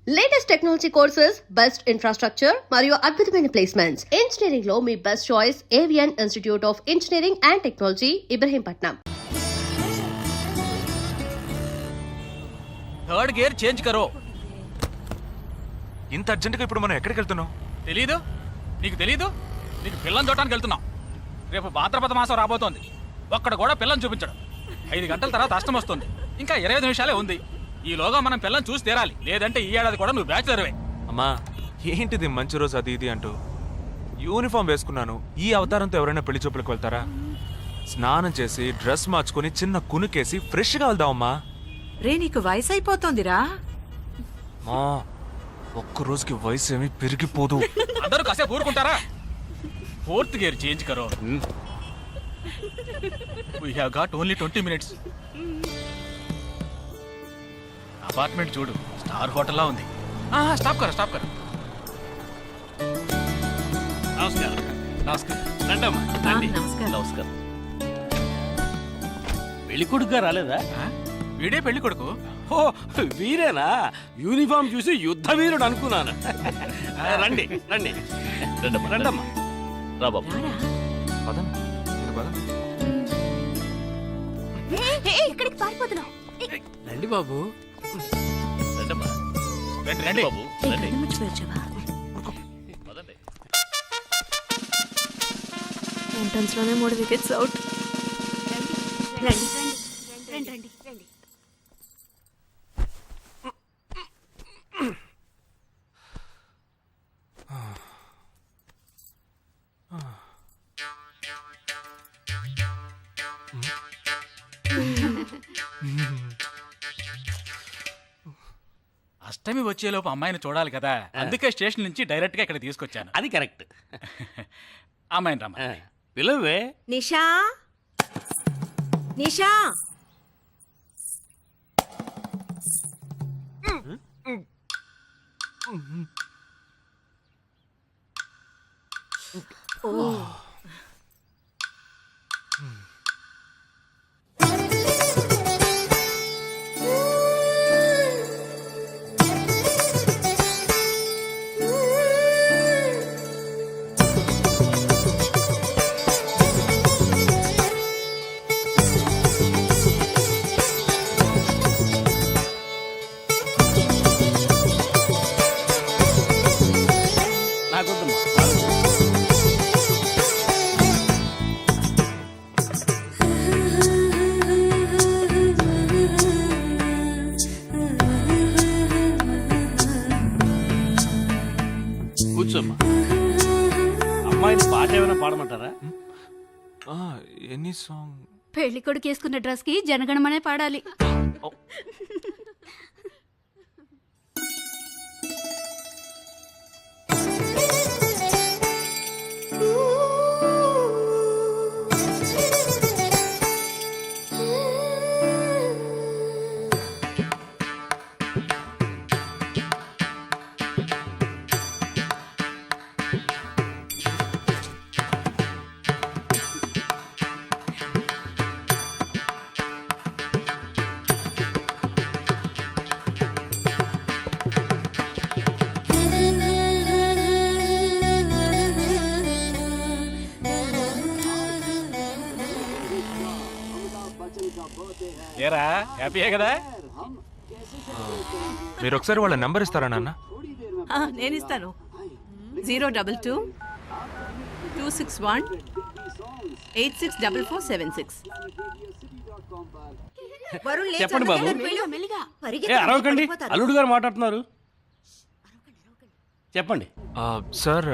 Latest technology courses, best infrastructure మరియు అద్భుతమైన placements. Engineering లో మీ best choice Avian institute of engineering and technology, Ibrahimpatnam. Third gear change కరో. ఇంత అర్జెంటుగా ఇప్పుడు మనం ఎక్కడికి వెళ్తున్నాం? తెలీదు? నీకు తెలీదు? నీకు పిల్లని చూడటానికి వెళ్తున్నాం. రేపు భాద్రపద మాసం రాబోతోంది. ఒక్కడ కూడా పిల్లని చూపించడం. 5 గంటల తర్వాత అష్టం వస్తుంది. ఇంకా 25 నిమిషాలే ఉంది. ఈలోగా మనం పిల్లని చూసి తీరాలి. లేదంటే ఈ ఏడాది కూడా నువ్వు బ్యాచులర్వే. అమ్మా ఏంటిది మంచి రోజు అది ఇది అంటూ యూనిఫామ్ వేసుకున్నాను. ఈ అవతారంతో ఎవరైనా పెళ్లి చూపులకు వెళ్తారా? స్నానం చేసి డ్రెస్ మార్చుకొని చిన్న కునుకేసి ఫ్రెష్గా వెళ్దామమ్మా. రే నీకు వయసు అయిపోతుందిరా. మా ఒక్క రోజుకి వయసు ఏమి పెరిగిపోదు. అందరూ కాసేపు ఊరుకుంటారా? ఫోర్త్ గేర్ చేంజ్ కరో. We have got only 20 minutes. Apartment చూడు, స్టార్ హోటల్లా ఉంది. స్టాప్ కర. నమస్కారం. రండమ్మా, రండి. నమస్కారం. పెళ్లి కొడుకుగా రాలేదా? వీడే పెళ్లి కొడుకు. ఓ వీరేనా? యూనిఫామ్ చూసి యుద్ధ వీరుడు అనుకున్నాను. రండి రండమ్మా. రా బాబు. పదండి, మీరు పదండి. ఇక్కడికి పారిపోతున్నావు. రండి బాబు. రండమ్మా. రండి బాబు రండి. పదండి. ఎంట్రన్స్ లోనే 3 వికెట్స్ అవుట్. రండి. అష్టమి వచ్చేలోపు అమ్మాయిని చూడాలి కదా, అందుకే స్టేషన్ నుంచి డైరెక్ట్ గా ఇక్కడ తీసుకొచ్చాను. అది కరెక్ట్. అమ్మాయిని రమ్మ. పిలవే. నిషా. నాకొద్దమ్మా. కూర్చోమ్మా. అమ్మాయిని పాట ఏమైనా పాడమంటారా? Any song? పెళ్లి కొడుకు వేసుకున్న డ్రెస్ కి జనగణమనే పాడాలి. ఏరా, హ్యాపీయే కదా? మీరు ఒకసారి వాళ్ళ నెంబర్ ఇస్తారా నాన్న? నేను ఇస్తాను. 022 261 864476. చెప్పండి బాబు. అరవకండి, అల్లుడు గారు మాట్లాడుతున్నారు. చెప్పండి. సార్,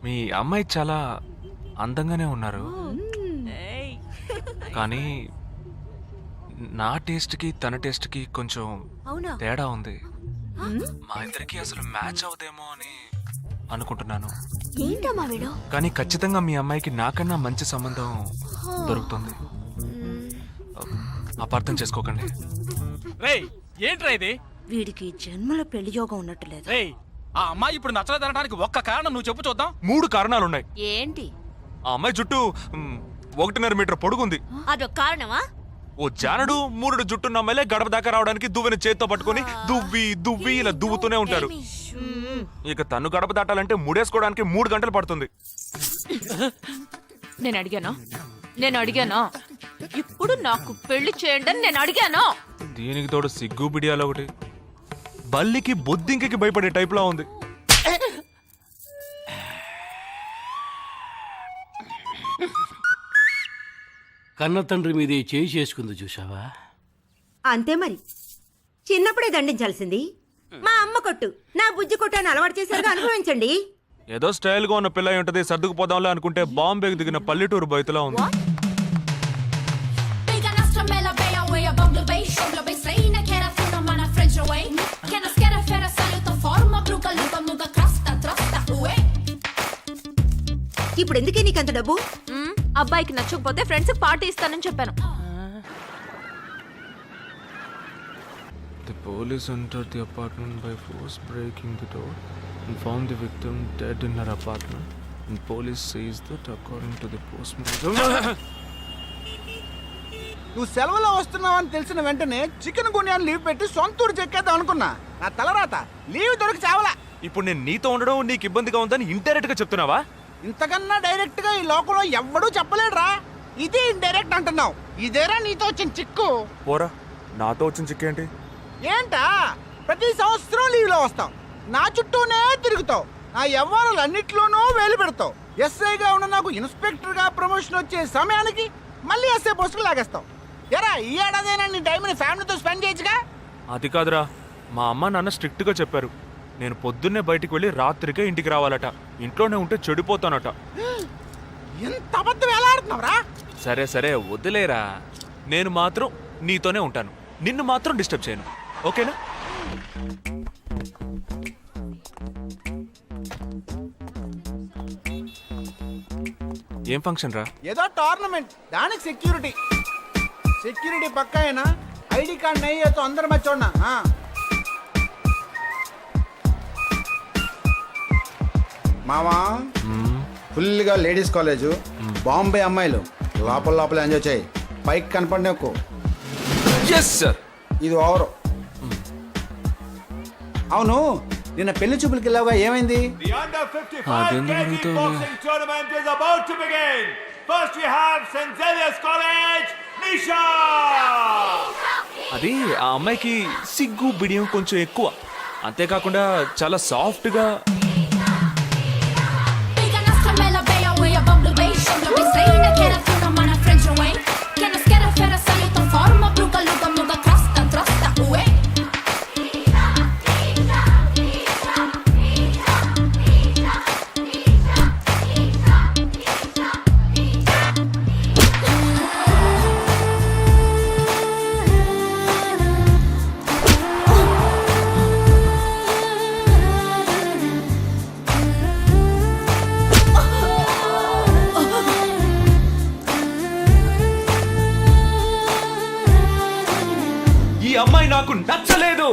మీ అమ్మాయి చాలా అందంగానే ఉన్నారు, కానీ నా టేస్ట్కి తన టేస్ట్కి కొంచెం తేడా ఉంది. మా ఇద్దరికి అసలు మ్యాచ్ అవుదేమో అని అనుకుంటున్నాను. కానీ ఖచ్చితంగా మీ అమ్మాయికి నాకన్నా మంచి సంబంధం దొరుకుతుంది. అపార్థం చేసుకోకండి. రేయ్, ఏంట్రా ఇది? వీడికి జన్మలో పెళ్లి యోగం ఉన్నట్టు లేదు. రేయ్, ఆ అమ్మాయి ఇప్పుడు నచ్చలేదనడానికి ఒక్క కారణం నువ్వు చెప్పు చూద్దాం. 3 కారణాలున్నాయి. ఏంటి? ఆ అమ్మాయి జుట్టు 1.5 మీటర్ పొడుగుంది. అదొక కారణమా? ఓ జానడు మూరుడు జుట్టున్న అమ్మాయిలే గడప దాకా రావడానికి దువ్వెని చేత్తో పట్టుకొని దువ్వి ఇలా దువ్వుతూనే ఉంటారు. ఇక తను గడప దాటాలంటే ముడేసుకోవడానికి 3 గంటలు పడుతుంది. నేను అడిగానా ఇప్పుడు నాకు పెళ్లి చేయండి అని నేను అడిగానా? దీనికి తోడు సిగ్గు బిడియాలో ఒకటి బల్లికి బొద్దింకి భయపడే టైప్లా ఉంది. కన్న తండ్రి మీదే చేయి చేసుకుంది చూసావా? అంతే మరి, చిన్నప్పుడే దండించాల్సింది. మా అమ్మ కొట్టు, నా బుజ్జి కొట్టు అని అలవాటు చేశారుగా, అనుభవించండి. ఏదో స్టైల్ గా ఉన్న పిల్ల ఉంటది, సర్దుకుపోదాంలే అనుకుంటే బాంబేకి దిగిన పల్లెటూరు బయటలా ఉంది. ఇప్పుడు ఎందుకే నీకంత డబ్బు? అబ్బాయికి నచ్చకపోతే ఫ్రెండ్స్ పార్టీ ఇస్తానని చెప్పాను. The police entered the apartment by force, breaking the door and found the victim dead in her apartment. And police says that according to the postmortem. నువ్వు సెలవులో వస్తున్నావని తెలిసిన వెంటనే చికెన్ గున్యాన్ని లీవ్ పెట్టి సొంతూరు చెక్కేద్దాం అనుకున్నా. నా తలరాత లీవ్ దొరికి చావలా. ఇప్పుడు నేను నీతో ఉండడం నీకు ఇబ్బందిగా ఉందని ఇండైరెక్ట్ గా చెప్తున్నావా? ఇంతకన్నా డైరెక్ట్ గా ఈ లోకంలో ఎవ్వడూ చెప్పలేడురా. ఇది ఇండైరెక్ట్ అంటున్నావు. ఇదేరా నీతో వచ్చిన చిక్కు. పోరా, నాతో వచ్చిన చిక్కేంటి? ఏంటా ప్రతి సంవత్సరం లీవ్ లో వస్తావు, నా చుట్టూనే తిరుగుతావు, నా వ్యవహారాలన్నిట్లోనూ వేలు పెడతావు. ఎస్ఐగా ఉన్న నాకు ఇన్స్పెక్టర్ గా ప్రమోషన్ వచ్చే సమయానికి మళ్ళీ ఎస్ఐ పోస్టుకు లాగేస్తావు. ఎరా ఈ ఏడాదైనా నీ టైంని ఫ్యామిలీతో స్పెండ్ చేయొచ్చుగా. అది కాదురా, మా అమ్మ నాన్న స్ట్రిక్ట్ గా చెప్పారు. నేను పొద్దున్నే బయటికి వెళ్ళి రాత్రికే ఇంటికి రావాలట. ఇంట్లోనే ఉంటే చెడిపోతానట. ఎంత అబద్ధం ఎలా ఆడుతున్నావురా? సరే సరే వదిలేరా, నేను మాత్రం నీతోనే ఉంటాను, నిన్ను మాత్రం డిస్టర్బ్ చేయను, ఓకేనా? ఏం ఫంక్షన్ రా? ఏదో టోర్నమెంట్, దానికి సెక్యూరిటీ పక్కా అయినా ఐడి కార్డ్ నయ్యేతో అందరం మర్చోన్నా. మామా ఫుల్గా లేడీస్ కాలేజు, బాంబే అమ్మాయిలు లోపల ఎంజాయ్ చేయి, పైకి కనపడి ఎక్కువ. ఇది ఓవరు. అవును, నిన్న పెళ్లి చూపులకి వెళ్ళావుగా, ఏమైంది? అది ఆ అమ్మాయికి సిగ్గు బిడియం కొంచెం ఎక్కువ, అంతేకాకుండా చాలా సాఫ్ట్ గా. ఈ అమ్మాయి నాకు నచ్చలేదు.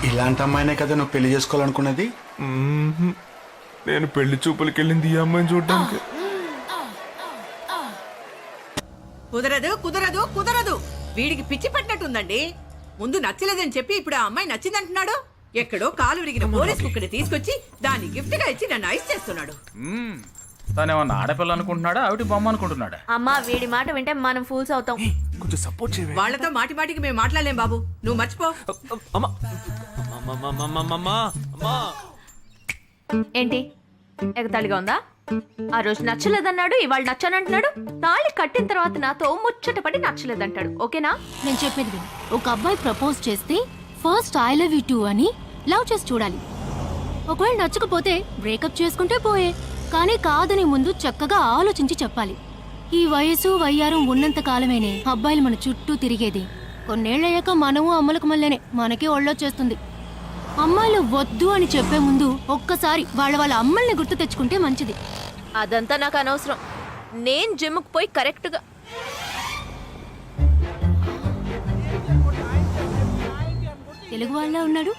ఇలాంటి అమ్మాయినే కదా నువ్వు పెళ్లి చేసుకోవాలనుకున్నది? నేను పెళ్లి చూపులకి వెళ్ళింది ఈ అమ్మాయిని చూడడానికి. కుదరదు. వీడికి పిచ్చి పట్టినట్టుందండి. ముందు నచ్చలేదని చెప్పి ఇప్పుడు ఆ అమ్మాయి నచ్చిందంటున్నాడు. ఎక్కడో కాలు విరిగిన పోలీస్ కుక్కని తీసుకొచ్చి దాన్ని గిఫ్ట్ గా ఇచ్చి నన్ను ఐస్ చేస్తున్నాడు. తనేమన్నా ఆడపిల్ల అనుకుంటున్నాడా, ఆవిడ బొమ్మ అనుకుంటున్నాడా? అమ్మా వీడి మాట వింటే మనం ఫూల్స్ అవుతాం. కొంచెం సపోర్ట్ చేయవే. వాళ్ళతో మాటికి మేము మాట్లాడలేం బాబు, నువ్వు మర్చిపో. ఏంటి ఎగతాళిగా ఉందా? ఆ రోజు నచ్చలేదన్నాడు, ఇవాళ నచ్చానంటున్నాడు. తాళి కట్టిన తర్వాత నాతో ముచ్చటపడి నచ్చలేదంటాడు. ఓకేనా? నేను చెప్పేది విను. ఒక అబ్బాయి ప్రపోజ్ చేస్తే first I love you two అని లవ్ చేసి చూడాలి. ఒకవేళ నచ్చకపోతే బ్రేకప్ చేసుకుంటే పోయే, కానీ కాదని ముందు చక్కగా ఆలోచించి చెప్పాలి. ఈ వయసు వయ్యారం ఉన్నంత కాలమేనే అబ్బాయిలు మన చుట్టూ తిరిగేది. కొన్నేళ్లయ్యాక మనము అమ్మలకు మళ్ళేనే మనకే ఒళ్ళొచ్చేస్తుంది. అమ్మాయిలు వద్దు అని చెప్పే ముందు ఒక్కసారి వాళ్ళ అమ్మల్ని గుర్తు తెచ్చుకుంటే మంచిది. అదంతా నాకు అనవసరం. నేను జిమ్కి పోయి కరెక్ట్గా తెలుగు వాళ్ళ ఉన్నాడు,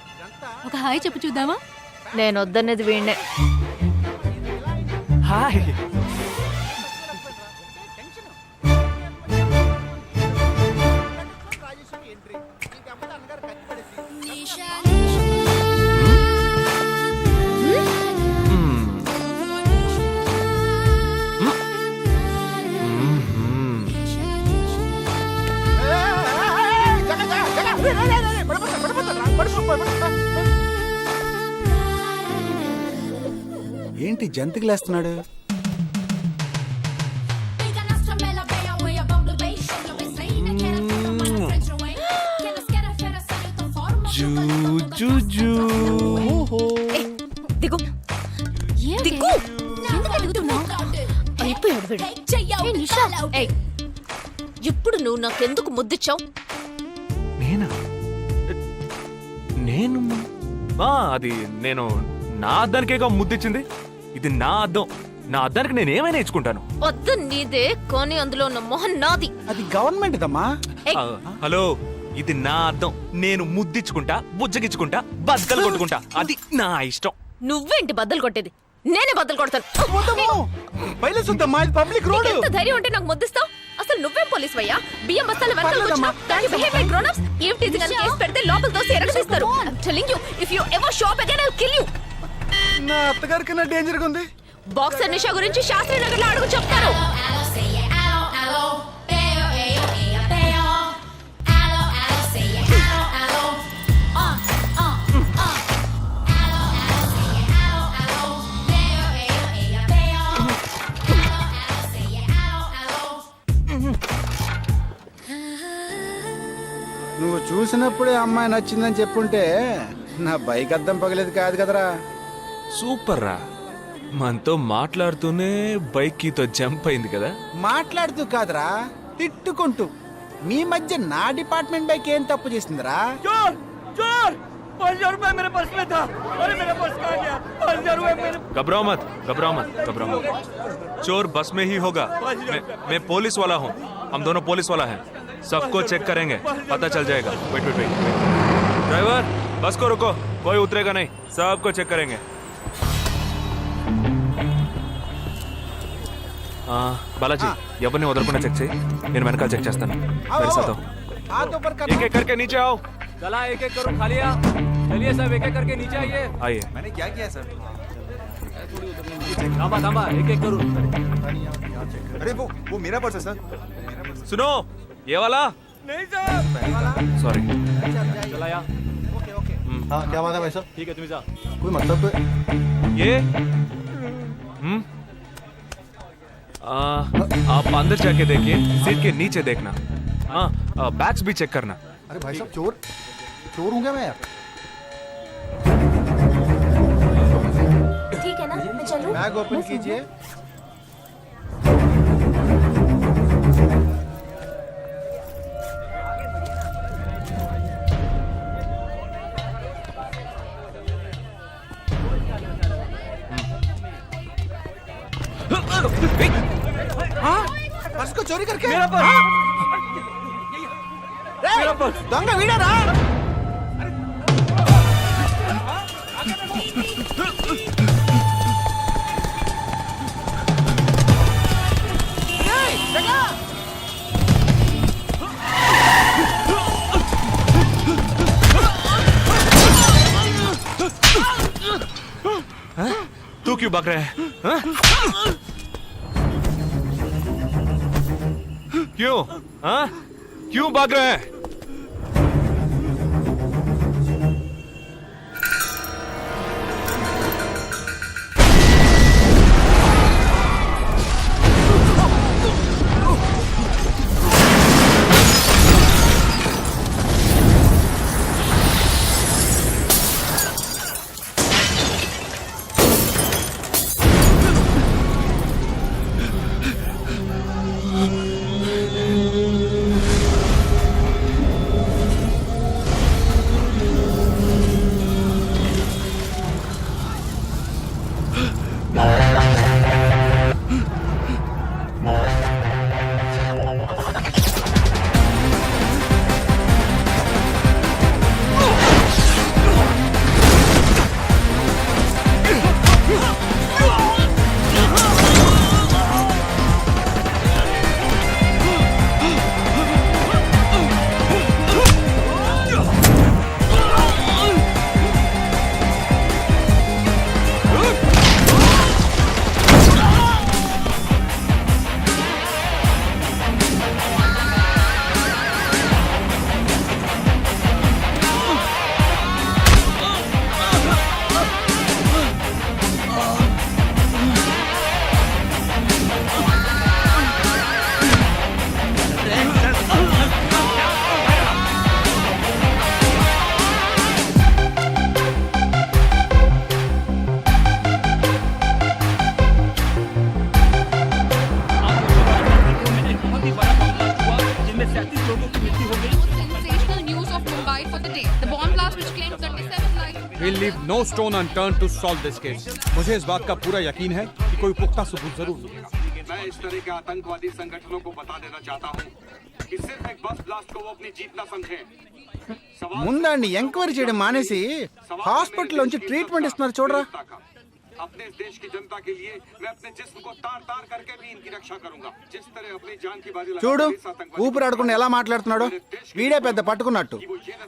ఒక హాయ్ చెప్పు చూద్దామా? నేను వద్దనేది వీణ్ణే. హాయ్. ఏంటి జంతికి లేస్తున్నాడు? దిగు దిగు. ఎందుకు ఎదుగుతున్నావు? అయిపోయాడు వీడు. ఏ నిషా, ఏయ్, ఇప్పుడు నువ్వు నాకెందుకు ముద్దిచ్చావు? నేనా? నేను అది నేను నా అద్దానికేగా ముద్దిచ్చింది. ఇది నా అద్దం. నా అద్దానికి నేను ఏమైనా ఇచ్చుకుంటాను. వద్దు నీదే, కానీ అందులో ఉన్న మొహన్ నాది. అది గవర్నమెంట్ దమ్మా. ఏయ్, హలో, ఇది నా అద్దం. నేను ముద్దిచ్చుకుంటా, బుజ్జగిచ్చుకుంటా, బద్దలు కొట్టుకుంటా. అది నా ఇష్టం. నువ్వేంటి బద్దలు కొట్టేది? నేనే బద్దలు కొడతాను. Public road. ఎంత ధైర్యం ఉంటే నాకు ముద్దిస్తావు? అసలు నువ్వేం పోలీస్ వయ్యా? బియ్యం బస్తాలు వెనకాల కూర్చున్నావు. దానికి బిహేవ్ లైక్ గ్రోన్ అప్స్. ఏం టీజీ గాని కేసు పెడితే లోపల దోసి ఎరగదీస్తారు. I'm telling you, if you ever shop again, I'll kill you. నా అత్తగారి కన్నా డేంజర్ గా ఉంది. బాక్సర్ నిషా గురించి శాస్త్రి నగర్ లో అడుగు చెప్తారు. నువ్వు చూసినప్పుడే అమ్మాయి నచ్చిందని చెప్పుంటే నా బైక్ అద్దం పగలేదు కాదు కదరా. సూపర్ రా. మనతో మాట్లాడుతూనే బైక్ కీతో జంప్ అయింది కదా. మాట్లాడుతూ కాదురా, తిట్టుకుంటూ. మీ మధ్య నా డిపార్ట్మెంట్ బైక్ ఏం తప్పు చేసిందిరా? घबराओ मत, घबराओ मत, घबराओ मत. चोर बस में ही होगा. मैं पुलिस वाला हूँ. हम दोनों पुलिस वाला हैं. सबको चेक करेंगे, पता चल जाएगा. Wait wait wait. ड्राइवर, बस को रुको. कोई उतरेगा नहीं. सबको चेक करेंगे. बालाजी, ఎవరిని వదలకుండా చెక్ చేయి. నేను వెనకాల చెక్ చేస్తాను. मेरे साथ आओ. एक एक करके नीचे आओ. चला एक एक करो खालिया. चलिए सब एक एक करके नीचे आइए. आइए. मैंने क्या किया सर? थांबा थांबा, एक एक करो. अरे वो मेरा पर्स है सर. सुनो, ये वाला नहीं सर. सॉरी. चला या. हाँ क्या बात है भाई साहब? ठीक है तुम जा. कोई मतलब तो ये आप अंदर जाके देखिए. सीट के नीचे देखना. हाँ, बैग्स भी चेक करना. अरे भाई साहब चोर चोर हूँ क्या मैं यार? ठीक है ना, मैं चलूं? बैग ओपन कीजिए. पर्स को चोरी करके मेरा पर्स. मेरा पर्स. दंगा वीडरा. तू क्यों भाग रहा है? हाँ? क्यों? हाँ? क्यों भाग रहा है? We'll leave no stone unturned to solve this case. मुझे इस बात का पूरा यकीन है कि कोई पुख्ता सबूत जरूर मिलेगा। मैं इस तरह के आतंकवादी संगठनों को बता देना चाहता हूँ कि सिर्फ एक बस ब्लास्ट को वो अपनी जीत ना समझें। ముందండి ఎంక్వైరీ చేయడం మానేసి హాస్పిటల్ నుంచి ట్రీట్మెంట్ ఇస్తున్నారు చూడరా. अपने इस देश की जनता के लिए मैं अपने जिस्म को तार तार करके भी इनकी रक्षा करूंगा। जिस तरह अपनी जान की बाजी చూడు ఊపిరాడకుండా ఎలా మాట్లాడుతున్నాడు. వీడే పెద్ద పట్టుకున్నట్టు.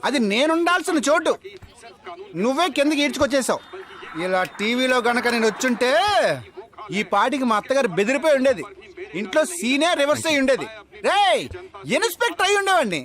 అది నేనుండాల్సిన చోటు నువ్వే కిందకి ఈడ్చుకొచ్చేసావు. ఇలా టీవీలో గనక నేను వచ్చుంటే ఈ పాటికి మా అత్తగారు బెదిరిపోయి ఉండేది. ఇంట్లో సీనే రివర్స్ అయి ఉండేది. రేయ్ ఇన్స్పెక్టర్ అయి ఉండేవాడిని.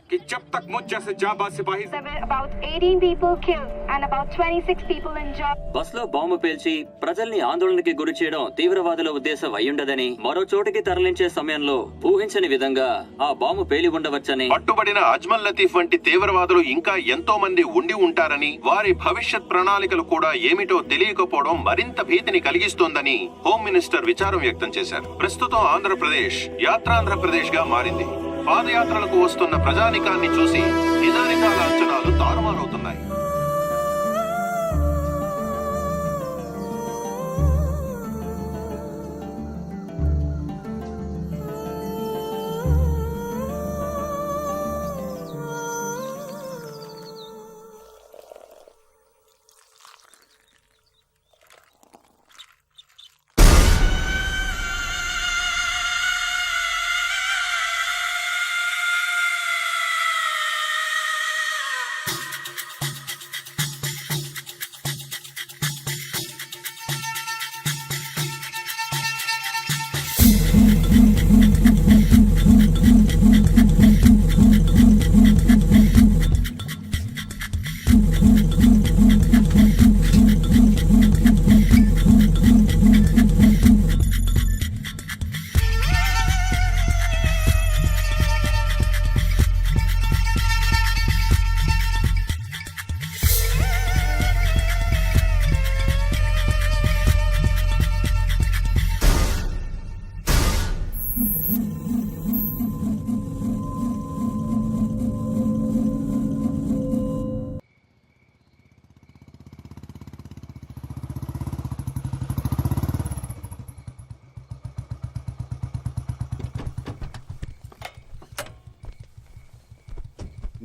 कि जब तक मुझ जैसे जाबाज सिपाही about 18 people killed and about 26 people injured. బస్లో బాంబు పేల్చి ప్రజల్ని ఆందోళనకి గురి చేయడం తీవ్రవాదుల ఉద్దేశం అయ్యుండదని, మరో చోటికి తరలించే సమయంలో ఊహించని విధంగా ఆ బాంబు పేలి ఉండవచ్చని, పట్టుబడిన అజ్మల్ లతీఫ్ వంటి తీవ్రవాదులు ఇంకా ఎంతో మంది ఉండి ఉంటారని, వారి భవిష్యత్ ప్రణాళికలు కూడా ఏమిటో తెలియకపోవడం మరింత భీతిని కలిగిస్తోందని హోమ్ మినిస్టర్ విచారం వ్యక్తం చేశారు. ప్రస్తుతం ఆంధ్రప్రదేశ్ యాత్రాంధ్రప్రదేశ్ గా మారింది. పాదయాత్రలకు వస్తున్న ప్రజానికాన్ని చూసి నిజానిజాల అంచనాలు తారుమారవుతున్నాయి.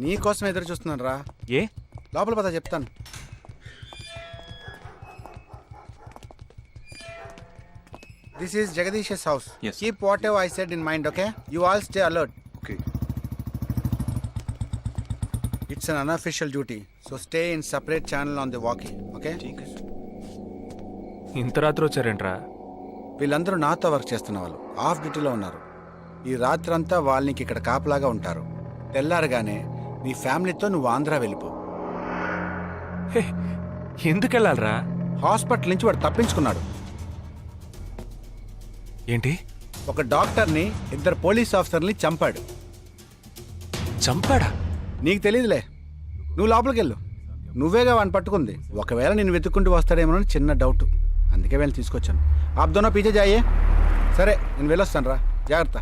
నీ కోసం ఎదురు చూస్తున్నాను రా. ఏ లోపల పద చెప్తాను. This is Jagadish house. Keep what ever I said in mind. Okay, you all stay alert. Okay. It's an unofficial duty, so stay in separate channel on the walkie. Okay. ఇంత రాత్రి వచ్చారేంట్రా? వీళ్ళందరూ నాతో వర్క్ చేస్తున్న వాళ్ళు ఆఫ్ డ్యూటీలో ఉన్నారు. ఈ రాత్రంతా వాళ్ళకి ఇక్కడ కాపలాగా ఉంటారు. తెల్లారగానే నీ ఫ్యామిలీతో నువ్వు ఆంధ్ర వెళ్ళిపో. ఎందుకు వెళ్ళాలరా? హాస్పిటల్ నుంచి వాడు తప్పించుకున్నాడు. ఏంటి? ఒక డాక్టర్ని, 2 పోలీస్ ఆఫీసర్ని చంపాడు. చంపాడా? నీకు తెలియదులే, నువ్వు లోపలికి వెళ్ళు. నువ్వేగా వాడిని పట్టుకుంది. ఒకవేళ నేను వెతుక్కుంటూ వస్తాడేమోనని చిన్న డౌట్, అందుకే వెళ్ళి తీసుకొచ్చాను. ఆప్ దోనో పీछे जाइए. సరే నేను వెళ్ళొస్తాను రా, జాగ్రత్త.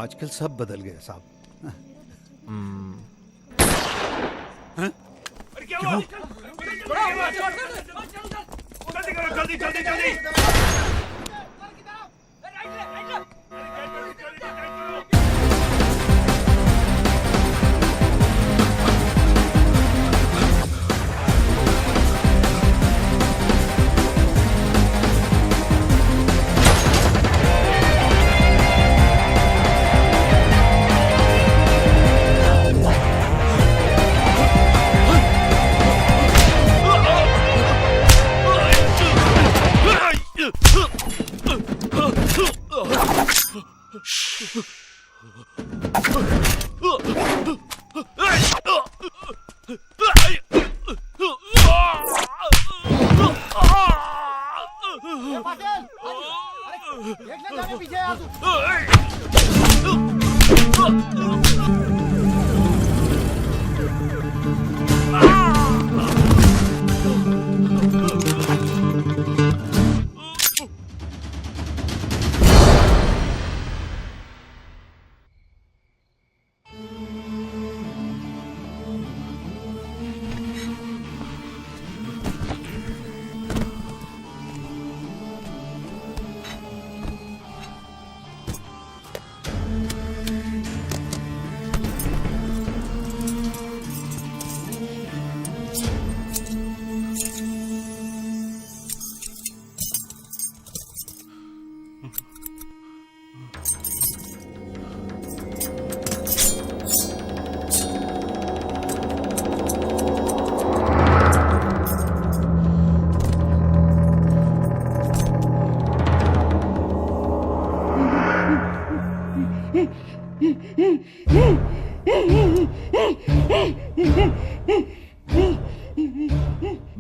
आजकल सब बदल गया साहब. देख ले जाने पीछे यार तू।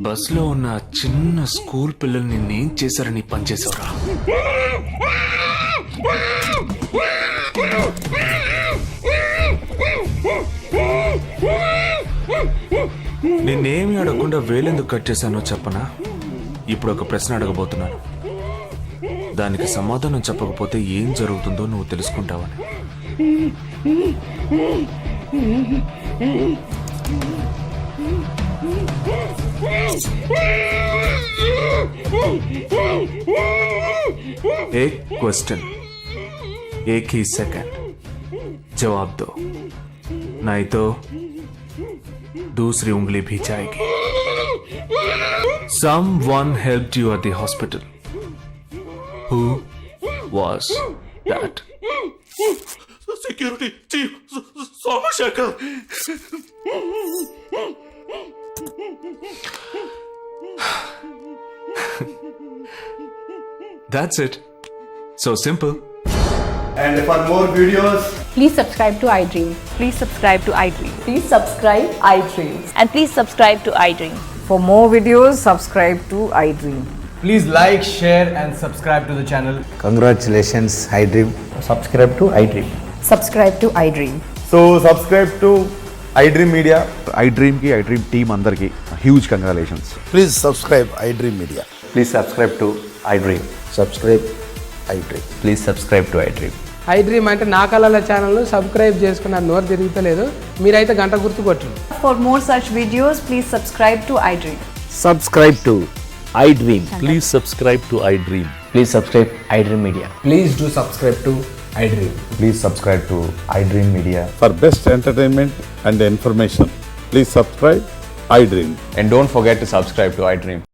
బస్లో ఉన్న చిన్న స్కూల్ పిల్లల్ని నేను చేశారని పనిచేసావురా. నేనేమి అడగకుండా వేలెందుకు కట్ చేశానో చెప్పనా? ఇప్పుడు ఒక ప్రశ్న అడగబోతున్నాను. దానికి సమాధానం చెప్పకపోతే ఏం జరుగుతుందో నువ్వు తెలుసుకుంటావని. एक क्वेश्चन एक ही सेकंड जवाब दो, नहीं तो दूसरी उंगली भी जाएगी. Someone helped you at the hospital. Who was that? Security chief Somashekar. That's it. So simple. And for more videos, Please subscribe to iDream. Please subscribe to iDream. Please subscribe iDream. And please subscribe to iDream. For more videos, subscribe to iDream. Please like, share and subscribe to the channel. congratulations, iDream. Subscribe to iDream. Subscribe to iDream. So subscribe to iDream Media. iDream ki iDream team అందరికి huge congratulations. Please subscribe iDream Media. Please subscribe to iDream. Subscribe iDream. Please subscribe to iDream. iDream అంటే నా కళల channel subscribe చేసుకున్న నోరు తిరుగుతలేదు, మీరైతే గంట గుర్తు కొట్టండి. For more such videos, please subscribe to iDream. Subscribe to iDream. Please subscribe to iDream. Please subscribe iDream Media. Please do subscribe to iDream. Please subscribe to iDream Media. For best entertainment and information, please subscribe iDream. And don't forget to subscribe to iDream.